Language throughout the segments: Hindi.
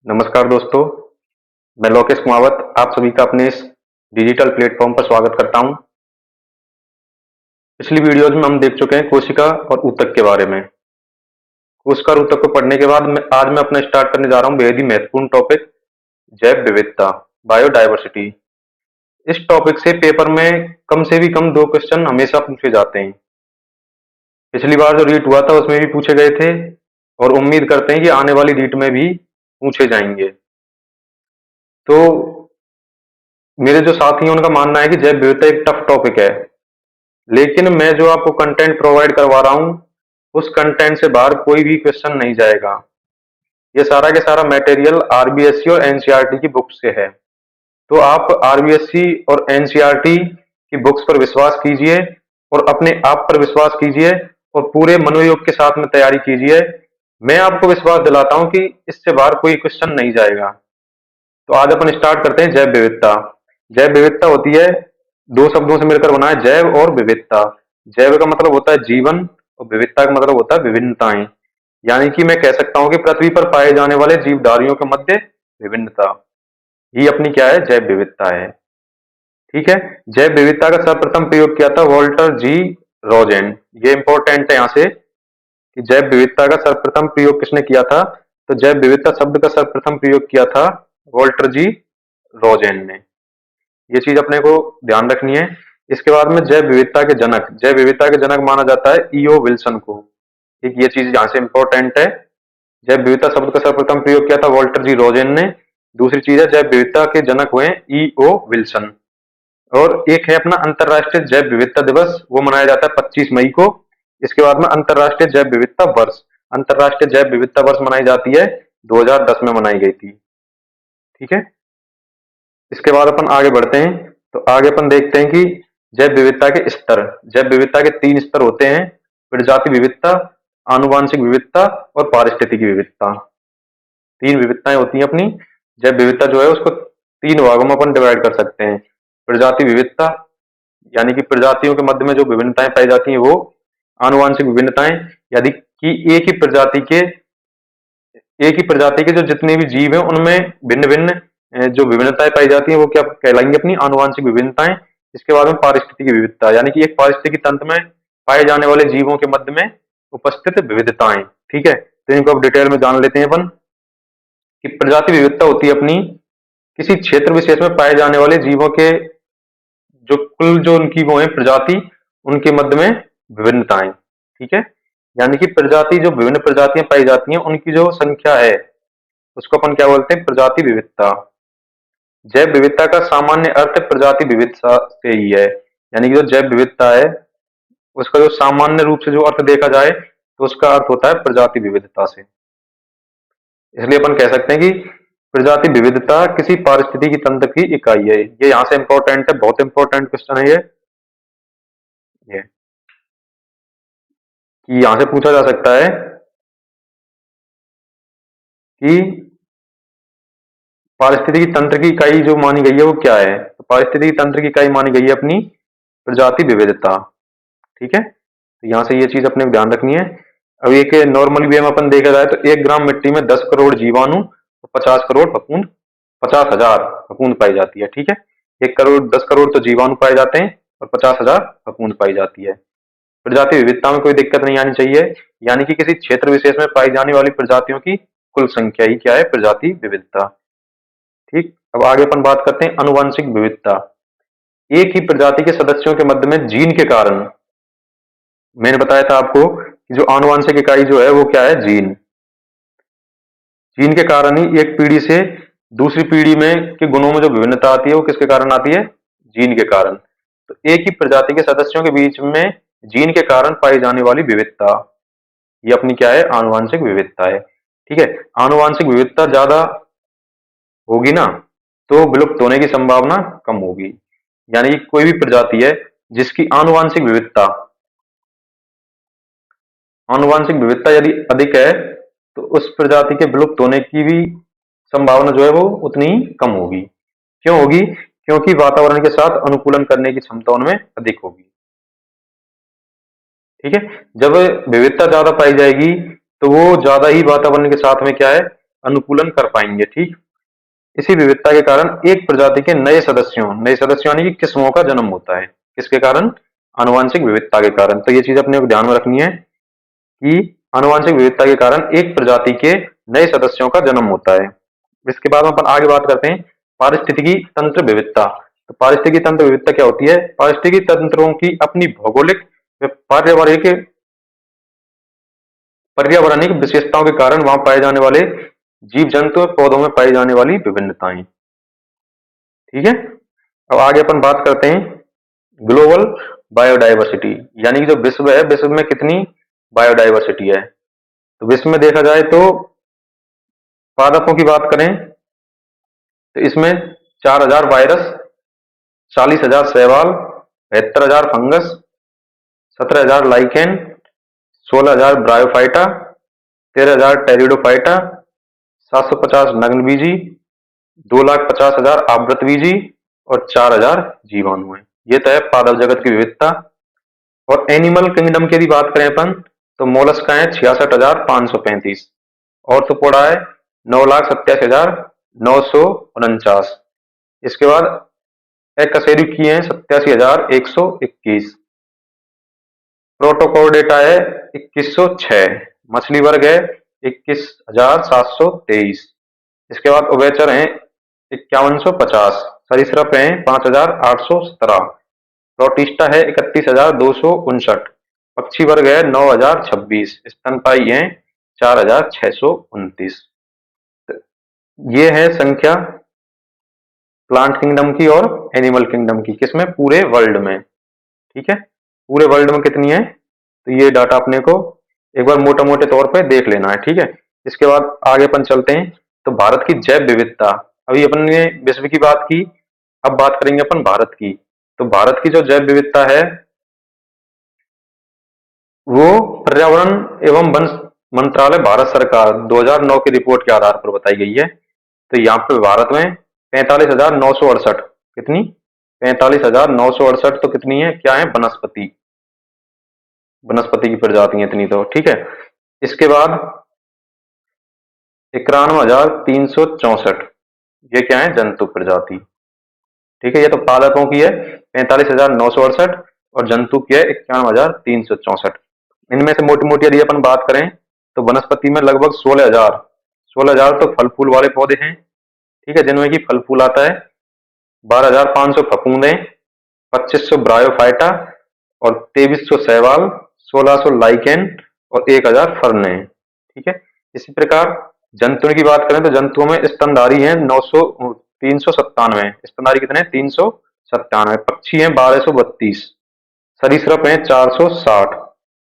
नमस्कार दोस्तों, मैं लोकेश कुमावत आप सभी का अपने इस डिजिटल प्लेटफॉर्म पर स्वागत करता हूं। पिछली वीडियोज में हम देख चुके हैं कोशिका और ऊतक के बारे में। कोशिका और ऊतक को पढ़ने के बाद आज मैं अपना स्टार्ट करने जा रहा हूं बेहद ही महत्वपूर्ण टॉपिक, जैव विविधता, बायोडायवर्सिटी। इस टॉपिक से पेपर में कम से भी कम 2 क्वेश्चन हमेशा पूछे जाते हैं। पिछली बार जो रीट हुआ था उसमें भी पूछे गए थे और उम्मीद करते हैं कि आने वाली रीट में भी पूछे जाएंगे। तो मेरे जो साथी हैं उनका मानना है कि जैव विविधता एक टफ टॉपिक है, लेकिन मैं जो आपको कंटेंट प्रोवाइड करवा रहा हूं उस कंटेंट से बाहर कोई भी क्वेश्चन नहीं जाएगा। ये सारा के सारा मटेरियल आरबीएससी और एनसीईआरटी की बुक्स से है। तो आप आरबीएससी और एनसीईआरटी की बुक्स पर विश्वास कीजिए और अपने आप पर विश्वास कीजिए और पूरे मनोयोग के साथ में तैयारी कीजिए। मैं आपको विश्वास दिलाता हूं कि इससे बाहर कोई क्वेश्चन नहीं जाएगा। तो आज अपन स्टार्ट करते हैं जैव विविधता। जैव विविधता होती है 2 शब्दों से मिलकर बना है, जैव और विविधता। जैव का मतलब होता है जीवन और विविधता का मतलब होता है विभिन्नताएं। यानी कि मैं कह सकता हूं कि पृथ्वी पर पाए जाने वाले जीवधारियों के मध्य विभिन्नता ही अपनी क्या है, जैव विविधता है। ठीक है। जैव विविधता का सर्वप्रथम प्रयोग किया था वॉल्टर जी रोजेन। ये इंपॉर्टेंट है यहाँ से कि जैव विविधता का सर्वप्रथम प्रयोग किसने किया था। तो जैव विविधता शब्द का सर्वप्रथम प्रयोग किया था वॉल्टर जी रोजेन ने। ये चीज अपने को ध्यान रखनी है। इसके बाद में जैव विविधता के जनक माना जाता है ईओ विल्सन को। ठीक, ये चीज यहाँ से इंपॉर्टेंट है। जैव विविधता शब्द का सर्वप्रथम प्रयोग किया था वॉल्टर जी रोजेन ने। दूसरी चीज है जैव विविधता के जनक हुए ईओ विल्सन। और एक है अपना अंतरराष्ट्रीय जैव विविधता दिवस, वो मनाया जाता है 25 मई को। इसके बाद में अंतरराष्ट्रीय जैव विविधता वर्ष, अंतरराष्ट्रीय जैव विविधता वर्ष मनाई जाती है 2010 में मनाई गई थी। ठीक है। इसके बाद अपन आगे बढ़ते हैं। तो आगे अपन देखते हैं कि जैव विविधता के स्तर। जैव विविधता के 3 स्तर होते हैं, प्रजाति विविधता, आनुवांशिक विविधता और पारिस्थितिकी विविधता। 3 विविधताएं होती हैं अपनी। जैव विविधता जो है उसको 3 भागों में अपन डिवाइड कर सकते हैं। प्रजाति विविधता यानी कि प्रजातियों के मध्य में जो विभिन्नताएं पाई जाती हैं वो। आनुवांशिक विभिन्नताएं यानी कि एक ही प्रजाति के जो जितने भी जीव हैं उनमें भिन्न भिन्न जो विभिन्नताएं पाई जाती हैं वो क्या कहलाएंगी, अपनी आनुवांशिक विभिन्नताएं। इसके बाद में पारिस्थितिकी विविधता यानी कि एक पारिस्थितिकी तंत्र में पाए जाने वाले जीवों के मध्य में उपस्थित विविधताएं। ठीक है, तो इनको अब डिटेल में जान लेते हैं अपन कि प्रजाति विविधता होती है अपनी किसी क्षेत्र विशेष में पाए जाने वाले जीवों के जो कुल जो उनकी वो है प्रजाति, उनके मध्य में विभिन्नताएं। ठीक है, यानी कि प्रजाति जो विभिन्न प्रजातियां पाई जाती हैं उनकी जो संख्या है उसको अपन क्या बोलते हैं, प्रजाति विविधता। जैव विविधता का सामान्य अर्थ प्रजाति विविधता से ही है। यानी कि जो जैव विविधता है उसका जो सामान्य रूप से जो अर्थ देखा जाए तो उसका अर्थ होता है प्रजाति विविधता से। इसलिए अपन कह सकते हैं कि प्रजाति विविधता किसी पारिस्थितिकी तंत्र की इकाई है। ये यहाँ से इंपॉर्टेंट है, बहुत इंपॉर्टेंट क्वेश्चन है ये कि यहाँ से पूछा जा सकता है कि पारिस्थितिकी तंत्र की इकाई जो मानी गई है वो क्या है। तो पारिस्थितिकी तंत्र की इकाई मानी गई है अपनी प्रजाति विविधता। ठीक है, तो यहाँ से ये चीज अपने को ध्यान रखनी है। अब एक नॉर्मली वे में अपन देखा जाए तो 1 ग्राम मिट्टी में 10 करोड़ जीवाणु और 50 करोड़ फफूंद, 50,000 फफूंद पाई जाती है। ठीक है, 1 करोड़ 10 करोड़ तो जीवाणु पाए जाते हैं और 50,000 फफूंद पाई जाती है। प्रजाति विविधता में कोई दिक्कत नहीं आनी चाहिए। यानी कि किसी क्षेत्र विशेष में पाई जाने वाली प्रजातियों की कुल संख्या ही क्या है, प्रजाति विविधता। ठीक, अब आगे अपन बात करते हैं अनुवांशिक विविधता। एक ही प्रजाति के सदस्यों के मध्य में जीन के कारण, मैंने बताया था आपको कि जो आनुवांशिक इकाई जो है वो क्या है, जीन। जीन के कारण ही एक पीढ़ी से दूसरी पीढ़ी में के गुणों में जो विभिन्नता आती है वो किसके कारण आती है, जीन के कारण। तो एक ही प्रजाति के सदस्यों के बीच में जीन के कारण पाई जाने वाली विविधता ये अपनी क्या है, आनुवांशिक विविधता है। ठीक है, आनुवांशिक विविधता ज्यादा होगी ना तो विलुप्त होने की संभावना कम होगी। यानी कि कोई भी प्रजाति है जिसकी आनुवांशिक विविधता यदि अधिक है तो उस प्रजाति के विलुप्त होने की भी संभावना जो है वो उतनी ही कम होगी। क्यों होगी, क्योंकि वातावरण के साथ अनुकूलन करने की क्षमता उनमें अधिक होगी। ठीक है, जब विविधता ज्यादा पाई जाएगी तो वो ज्यादा ही वातावरण के साथ में क्या है, अनुकूलन कर पाएंगे। ठीक, इसी विविधता के कारण एक प्रजाति के नए सदस्यों यानी कि किस्मों का जन्म होता है। किसके कारण? आनुवंशिक विविधता के कारण। तो ये चीज अपने को ध्यान में रखनी है कि आनुवंशिक विविधता के कारण एक प्रजाति के नए सदस्यों का जन्म होता है। इसके बाद अपन आगे बात करते हैं पारिस्थितिकी तंत्र विविधता। तो पारिस्थितिकी तंत्र विविधता क्या होती है? पारिस्थितिकी तंत्रों की अपनी भौगोलिक व पर्यावरणिक विशेषताओं के कारण वहां पाए जाने वाले जीव जंतु और पौधों में पाई जाने वाली विभिन्नताएं। ठीक है, अब आगे अपन बात करते हैं ग्लोबल बायोडाइवर्सिटी, यानी कि जो विश्व है, विश्व में कितनी बायोडाइवर्सिटी है। तो विश्व में देखा जाए तो पादपों की बात करें तो इसमें 4000 वायरस, 40,000 शैवाल, 72,000 फंगस, 17,000 लाइकेन, 16,000 ब्रायोफाइटा, 13,000 टेरिडोफाइटा, 750 नग्नबीजी, 2,50,000 आवृतबीजी और 4,000 जीवाणु हैं। ये तो है पादप जगत की विविधता। और एनिमल किंगडम की यदि बात करें अपन तो मोलस्का है 66,535, ऑर्थोपोडा है 9,87,949। इसके बाद एकशेरुकी है 87,121, प्रोटोकोडेटा है 2106, मछली वर्ग है 21,723। इसके बाद उभयचर हैं 5150, सरीसृप हैं 5,817, प्रोटिस्टा है 31,259, पक्षी वर्ग है 9,026, स्तनपायी हैं 4,629। ये है संख्या प्लांट किंगडम की और एनिमल किंगडम की, किसमें? पूरे वर्ल्ड में। ठीक है, पूरे वर्ल्ड में कितनी है तो ये डाटा अपने को एक बार मोटा मोटे तौर पे देख लेना है। ठीक है, इसके बाद आगे अपन चलते हैं तो भारत की जैव विविधता। अभी अपन ने विश्व की बात की, अब बात करेंगे अपन भारत की। तो भारत की जो जैव विविधता है वो पर्यावरण एवं वन मंत्रालय, भारत सरकार 2009 की रिपोर्ट के आधार पर बताई गई है। तो यहाँ पे भारत में 45,968, कितनी? 45,968 तो कितनी है, क्या है? वनस्पति, वनस्पति की प्रजाति इतनी तो। ठीक है, इसके बाद 91,364, ये क्या है? जंतु प्रजाति। ठीक है, ये तो पादपों की है 45,968 और जंतु की है 91,364। इनमें से मोटी मोटी यदि अपन बात करें तो वनस्पति में लगभग 16,000 तो फल फूल वाले पौधे हैं। ठीक है, जिनमें की फल फूल आता है, 12,500 फफूंदे, 2500 ब्रायोफाइटा और 2300 शैवाल, 1600 लाइकेन और 1,000 फर्ने। ठीक है, इसी प्रकार जंतुओं की बात करें तो जंतुओं में स्तनधारी हैं 397, स्तनधारी कितने? 397, पक्षी हैं 1232, सरीसृप हैं 460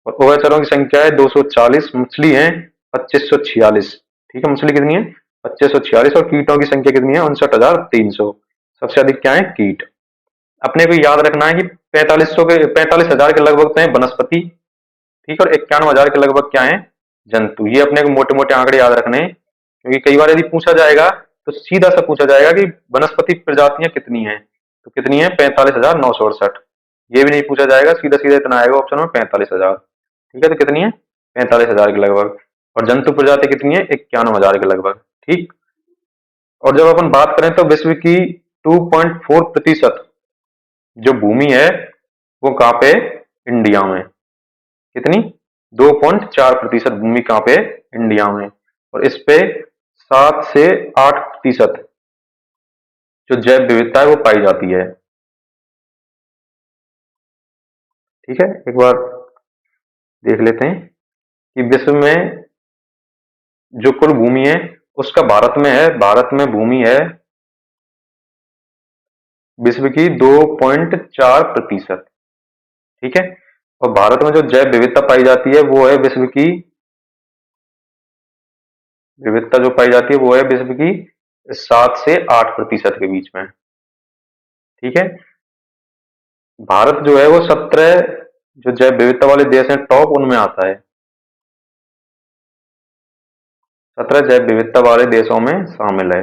और उभयचरों की संख्या है 240, मछली है 2546। ठीक है, मछली कितनी है? 2546 और कीटों की संख्या कितनी है? 59,300। सबसे अधिक क्या है? कीट। अपने को याद रखना है कि 45,000 के लगभग तो है वनस्पति, ठीक है, और 91,000 के लगभग क्या है? जंतु। ये अपने को मोटे मोटे आंकड़े याद रखने हैं, क्योंकि कई बार यदि पूछा जाएगा तो सीधा सा पूछा जाएगा कि वनस्पति प्रजातियां कितनी हैं, तो कितनी है? 45,968। ये भी नहीं पूछा जाएगा, सीधा सीधा इतना आएगा ऑप्शन में 45,000। ठीक है, तो कितनी है? 45,000 के लगभग। और जंतु प्रजाति कितनी है? 91,000 के लगभग। ठीक, और जब अपन बात करें तो विश्व की 2.4% जो भूमि है वो कहाँ पे? इंडिया में। कितनी? 2.4% भूमि कहाँ पे? इंडिया में। और इस पे 7 से 8% जो जैव विविधता है वो पाई जाती है। ठीक है, एक बार देख लेते हैं कि विश्व में जो कुल भूमि है उसका भारत में है, भारत में भूमि है विश्व की 2.4%। ठीक है, और भारत में जो जैव विविधता पाई जाती है वो है विश्व की विविधता जो पाई जाती है वो है विश्व की 7 से 8% के बीच में। ठीक है, भारत जो है वो 17 जो जैव विविधता वाले देश हैं टॉप उनमें आता है, 17 जैव विविधता वाले देशों में शामिल है।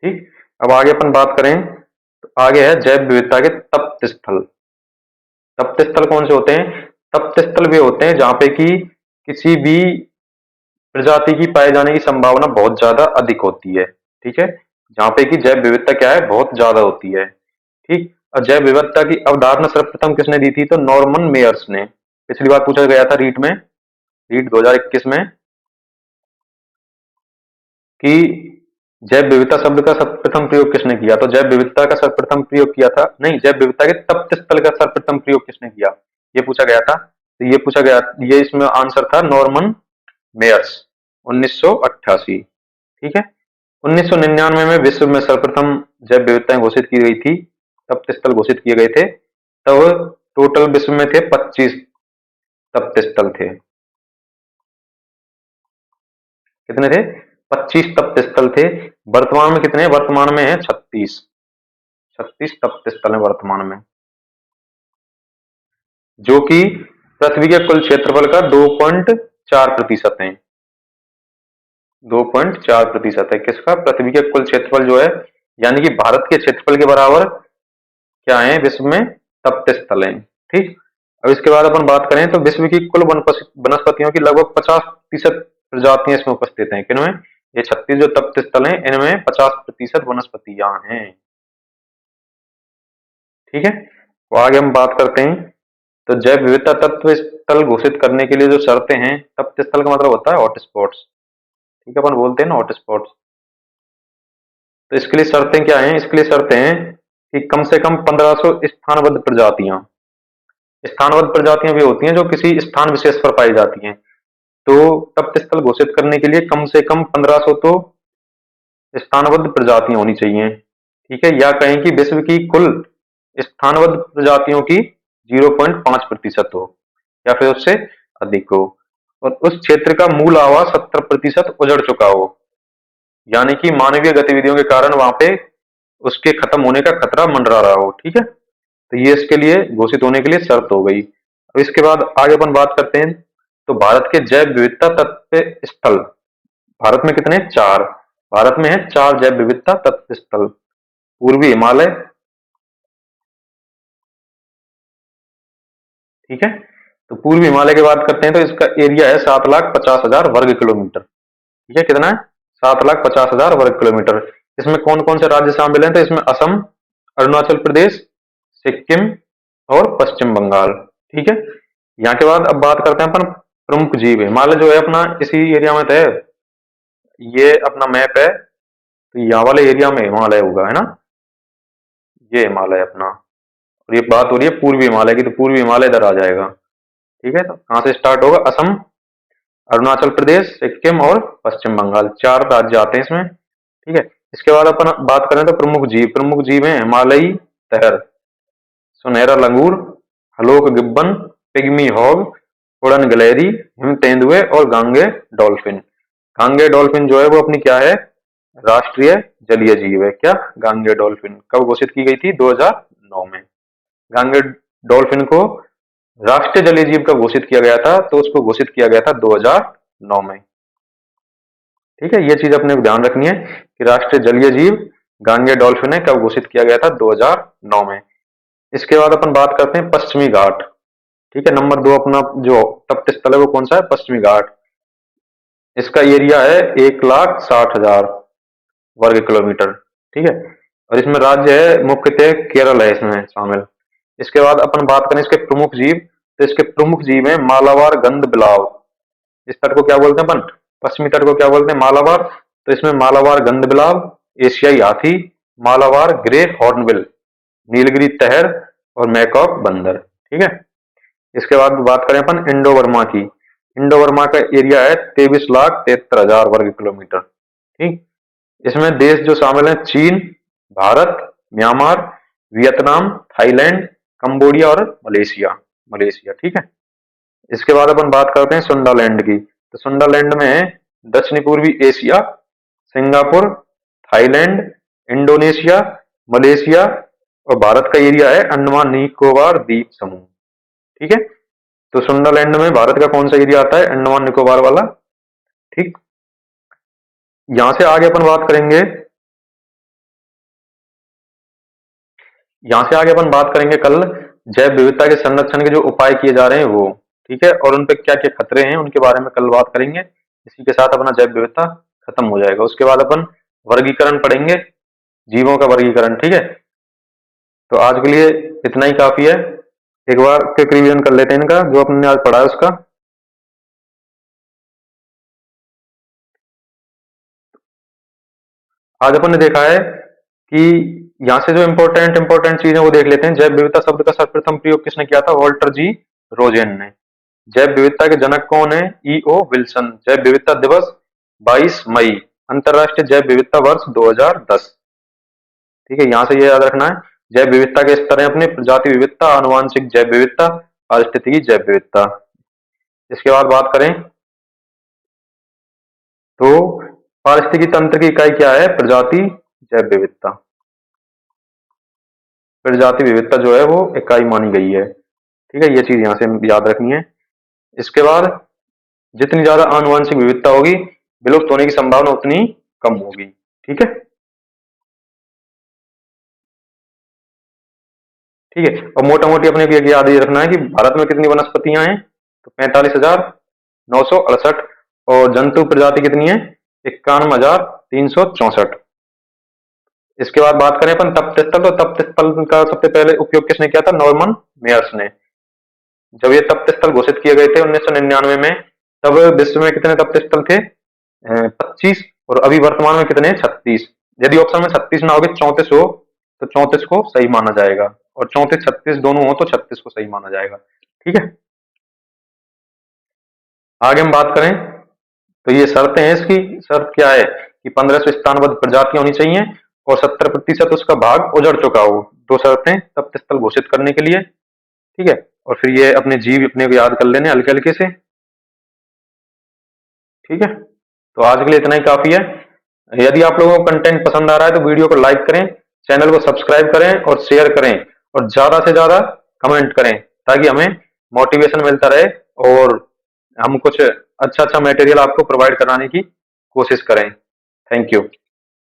ठीक, अब आगे अपन बात करें तो आगे है जैव विविधता के तप्त स्थल। तप्त स्थल कौन से होते हैं? तप्त स्थल वे होते हैं जहां पे कि किसी भी प्रजाति की पाए जाने की संभावना बहुत ज्यादा अधिक होती है। ठीक है, जहां पे कि जैव विविधता क्या है, बहुत ज्यादा होती है। ठीक, और जैव विविधता की अवधारणा सर्वप्रथम किसने दी थी? तो नॉर्मन मेयर्स ने। पिछली बार पूछा गया था रीट में, रीट 2021 में, कि जैव विविधता शब्द का सर्वप्रथम प्रयोग किसने किया? तो जैव विविधता का सर्वप्रथम प्रयोग किया था, नहीं, जैव विविधता के तप्त स्थल का सर्वप्रथम प्रयोग किसने किया, ये पूछा गया था। तो ये पूछा गया, ये इसमें आंसर था नॉर्मन मेयर्स, 1988। ठीक है, 1999 में विश्व में सर्वप्रथम जैव विविधताएं घोषित की गई थी, तप्त स्थल घोषित किए गए थे। तब टोटल विश्व में थे 25 तप्त स्थल थे। कितने थे? 25 तप्त स्थल थे। वर्तमान में कितने? वर्तमान में है 36। 36 तप्त स्थल है वर्तमान में, जो कि पृथ्वी के कुल क्षेत्रफल का 2.4% है। 2.4% है किसका? पृथ्वी के कुल क्षेत्रफल जो है, यानी कि भारत के क्षेत्रफल के बराबर क्या है विश्व में? तप्त स्थल है। ठीक, अब इसके बाद अपन बात करें तो विश्व की कुल वनस्पतियों की लगभग 50% प्रजातियां इसमें उपस्थित हैं। किनमें? ये 36 जो तप्त स्थल हैं, इनमें 50% वनस्पतियां हैं। ठीक है, तो आगे हम बात करते हैं। तो जैव विविधता तत्व स्थल घोषित करने के लिए जो शर्तें हैं, तप्त स्थल का मतलब होता है हॉटस्पॉट्स। ठीक है, अपन बोलते हैं ना हॉटस्पॉट्स। तो इसके लिए शर्तें क्या हैं? इसके लिए शर्तें हैं कि कम से कम 1500 स्थानबद्ध प्रजातियां, स्थानबद्ध प्रजातियां भी होती हैं जो किसी स्थान विशेष पर पाई जाती हैं। तो तप्त स्थल घोषित करने के लिए कम से कम 1500 तो स्थानबद्ध प्रजातियां होनी चाहिए। ठीक है, या कहें कि विश्व की कुल स्थानबद्ध प्रजातियों की 0.5% हो, या फिर उससे अधिक हो, और उस क्षेत्र का मूल आवास 70% उजड़ चुका हो, यानी कि मानवीय गतिविधियों के कारण वहां पे उसके खत्म होने का खतरा मंडरा रहा हो। ठीक है, तो ये इसके लिए घोषित होने के लिए शर्त हो गई। अब इसके बाद आगे अपन बात करते हैं। तो भारत के जैव विविधता तत्व स्थल, भारत में कितने? 4। भारत में है 4 जैव विविधता तत्व स्थल। पूर्वी हिमालय, ठीक है, तो पूर्वी हिमालय की बात करते हैं तो इसका एरिया है 7,50,000 वर्ग किलोमीटर। ठीक है, कितना है? 7,50,000 वर्ग किलोमीटर। इसमें कौन कौन से राज्य शामिल हैं? तो इसमें असम, अरुणाचल प्रदेश, सिक्किम और पश्चिम बंगाल। ठीक है, यहाँ के बाद अब बात करते हैं अपन प्रमुख जीव। हिमालय जो है अपना इसी एरिया में है, ये अपना मैप है, तो यहाँ वाले एरिया में हिमालय होगा, है ना, ये हिमालय अपना। और ये बात हो रही है पूर्वी हिमालय की, तो पूर्वी हिमालय इधर आ जाएगा। ठीक है, तो कहाँ से स्टार्ट होगा? असम, अरुणाचल प्रदेश, सिक्किम और पश्चिम बंगाल, 4 राज्य आते हैं इसमें। ठीक है, इसके बाद अपन बात करें तो प्रमुख जीव, प्रमुख जीव है हिमालयी तहर, सुनहरा लंगूर, हलोक गिब्बन, पिग्मी हॉग, उड़न गिलहरी, हिम तेंदुए और गांगे डॉल्फिन। गांगे डॉल्फिन जो है वो अपनी क्या है? राष्ट्रीय जलीय जीव है। क्या? गांगे डॉल्फिन कब घोषित की गई थी? 2009 में। गांगे डॉल्फिन को राष्ट्रीय जलीय जीव कब घोषित किया गया था? तो उसको घोषित किया गया था 2009 में। ठीक है, ये चीज अपने को ध्यान रखनी है कि राष्ट्रीय जलीय जीव गांगे डॉल्फिन है, कब घोषित किया गया था? 2009 में। इसके बाद अपन बात करते हैं पश्चिमी घाट। ठीक है, नंबर 2 अपना जो तप्त स्थल है वो कौन सा है? पश्चिमी घाट। इसका एरिया है 1,60,000 वर्ग किलोमीटर। ठीक है, और इसमें राज्य है मुख्यतः केरल है इसमें शामिल। इसके बाद अपन बात करें इसके प्रमुख जीव, तो इसके प्रमुख जीव है मालाबार गंध बिलाव। इस तट को क्या बोलते हैं अपन? पश्चिमी तट को क्या बोलते हैं? मालाबार। तो इसमें मालाबार गंध बिलाव, एशियाई हाथी, मालाबार ग्रे हॉर्नबिल, नीलगिरी तहर और मैकॉक बंदर। ठीक है, इसके बाद बात करें अपन इंडो बर्मा की। इंडो बर्मा का एरिया है 23,73,000 वर्ग किलोमीटर। ठीक, इसमें देश जो शामिल है चीन, Bharat, Myanmar, Vietnam, Thailand, Cambodia और मलेशिया। मलेशिया, ठीक है। इसके बाद अपन बात करते हैं सुंडालैंड की। तो सुंडालैंड में है दक्षिणी पूर्वी Asia, Singapore, Thailand, Indonesia, Malaysia और भारत का एरिया है अंडमान निकोबार द्वीप समूह। ठीक है, तो सुंडालैंड में भारत का कौन सा एरिया आता है? अंडमान निकोबार वाला। ठीक, यहां से आगे अपन बात करेंगे, यहां से आगे अपन बात करेंगे कल जैव विविधता के संरक्षण के जो उपाय किए जा रहे हैं वो, ठीक है, और उन पे क्या क्या खतरे हैं उनके बारे में कल बात करेंगे। इसी के साथ अपना जैव विविधता खत्म हो जाएगा। उसके बाद अपन वर्गीकरण पढ़ेंगे, जीवों का वर्गीकरण, ठीक है। तो आज के लिए इतना ही काफी है। एक बार क्विक रिवीजन कर लेते हैं इनका जो अपने आज पढ़ा है उसका। आज अपन ने देखा है कि यहाँ से जो इम्पोर्टेंट इंपॉर्टेंट चीज है वो देख लेते हैं। जैव विविधता शब्द का सर्वप्रथम प्रयोग किसने किया था? वॉल्टर जी रोजेन ने। जैव विविधता के जनक कौन है? E.O. विल्सन। जैव विविधता दिवस 22 मई। अंतरराष्ट्रीय जैव विविधता वर्ष 2010। ठीक है, यहाँ से ये याद रखना है। जैव विविधता के स्तर हैं अपने: प्रजाति विविधता, आनुवांशिक जैव विविधता, पारिस्थितिकी जैव विविधता। इसके बाद बात करें तो पारिस्थितिकी तंत्र की इकाई क्या है? प्रजाति जैव विविधता। प्रजाति विविधता जो है वो इकाई मानी गई है। ठीक है, ये चीज यहाँ से याद रखनी है। इसके बाद जितनी ज्यादा आनुवंशिक विविधता होगी, विलुप्त होने की संभावना उतनी कम होगी। ठीक है, ठीक है। और मोटा मोटी अपने को याद ये रखना है कि भारत में कितनी वनस्पतियां हैं? तो 45,968। और जंतु प्रजाति कितनी है? 51,364। इसके बाद बात करें अपन तप्त स्थल, तो तप्त स्थल का सबसे पहले उपयोग किसने किया था? नॉर्मन मेयर्स ने। जब ये तप्त स्थल घोषित किए गए थे 1999 में, तब विश्व में कितने तप्त स्थल थे? 25। और अभी वर्तमान में कितने? 36। यदि ऑप्शन में 36 ना होगी, 34 हो, तो 34 को सही माना जाएगा, और 34 36 दोनों हो तो 36 को सही माना जाएगा। ठीक है, आगे हम बात करें तो ये शर्तें हैं। इसकी शर्त क्या है कि 1500 स्थानबद्ध प्रजातियां होनी चाहिए और 70% उसका भाग उजड़ चुका हो। दो शर्तें तप्त स्थल घोषित करने के लिए। ठीक है, और फिर ये अपने जीव अपने को याद कर लेने हल्के हल्के से। ठीक है, तो आज के लिए इतना ही काफी है। यदि आप लोगों को कंटेंट पसंद आ रहा है तो वीडियो को लाइक करें, चैनल को सब्सक्राइब करें और शेयर करें, और ज्यादा से ज्यादा कमेंट करें, ताकि हमें मोटिवेशन मिलता रहे और हम कुछ अच्छा अच्छा मटेरियल आपको प्रोवाइड कराने की कोशिश करें। Thank you.